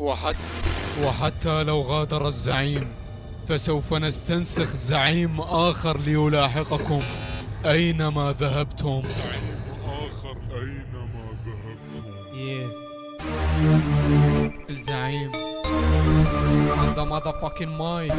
وحتى لو غادر الزعيم فسوف نستنسخ زعيم آخر ليلاحقكم أينما ذهبتم. الزعيم عنده motherfucking mic.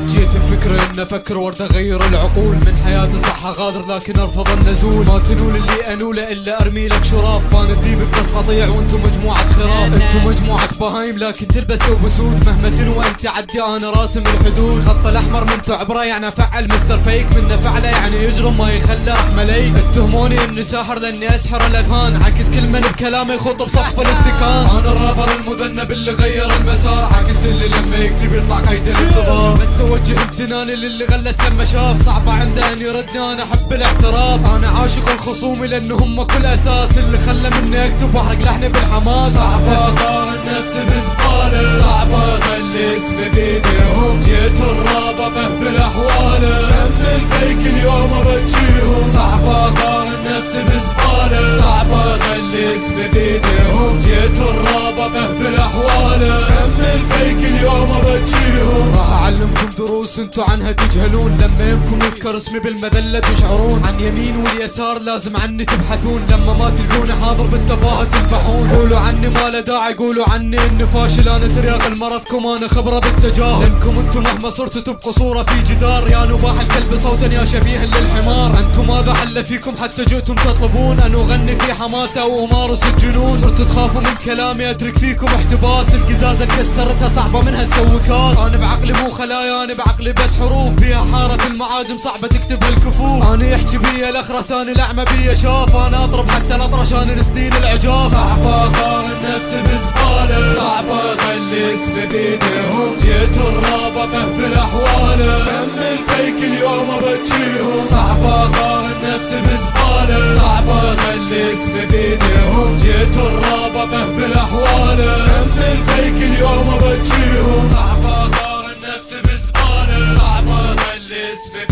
جيت بفكرة ان افكر ورد اغير العقول من حياتي صح غادر لكن ارفض النزول. ما تنول اللي انوله الا ارمي لك شراف. انا الذيب بس قطيع وانتم مجموعة خراف. انتم مجموعة بهايم لكن تلبس ثوب اسود. مهما تنوى انت عدي انا راسم الحدود. خط الاحمر من تعبره يعني افعل مستر فيك. منه فعله يعني يجرم ما يخلى رحمة ليك. اتهموني اني ساحر لاني اسحر الاذهان. عكس كل من بكلامي يخط بصف الاستكان. انا الرابر المذنب اللي غير المسار. عكس اللي لما يكتب يطلع قيد الانتظار. بس وجه امتناني للي غلس لما شاف. صعبة عنده ان يردني انا احب الاعتراف. انا عاشق الخصوم لان هم كل اساس. اللي خلى مني اكتب واحرق لحني بالحماس. صعبة اقارن نفسي بزبالة. صعبة اخلي اسمي بيديهم. جيت الرابة بهدل احواله. من فيك اليوم ابجيهم. صعبة اقارن نفسي بزبالة. صعبة اخلي اسمي بيديهم. جيت الرابة بهدل احواله. من فيك اليوم ابجيهم. راح اعلمكم دروس انتو عنها تجهلون. لما يمكم يذكر اسمي بالمذلة تشعرون. عن يمين واليسار لازم عني تبحثون. لما ما تلقوني حاضر بالتفاهة تذبحون. قولوا عني ما له داعي قولوا عني اني فاشل. انا ترياق المرضكم انا خبرة بالتجاهل. لانكم انتو مهما صرتوا تبقوا صورة في جدار. يا نباح الكلب صوتا يا شبيه للحمار. انتو ماذا حل فيكم حتى جئتم تطلبون ان اغني في حماسة وامارس الجنون. صرتوا تخافوا من كلامي اترك فيكم احتباس. القزازة كسرتها صعبة منها تسوي كاس. انا بعقلي مو خلايا انا بعقلي بس حروف. بيها حارة المعاجم صعبة تكتب هالكفوف. انا يحكي بيا الاخرس انا الاعمى بيا شاف. انا اطرب حتى الاطرش انا نستين العجاف. صعبة اقارن نفسي بزبالة. صعبة اخلي اسمي بيديهم. جيت الرابة بهدل احواله. من فيك اليوم ابجيهم. صعبة اقارن نفسي بزبالة. صعبة اخلي اسمي بيديهم. جيت الرابة بهدل احواله. من فيك اليوم ابجيهم. صعبة اقارن نفسي بزبالة. صعبة اخلي اسمي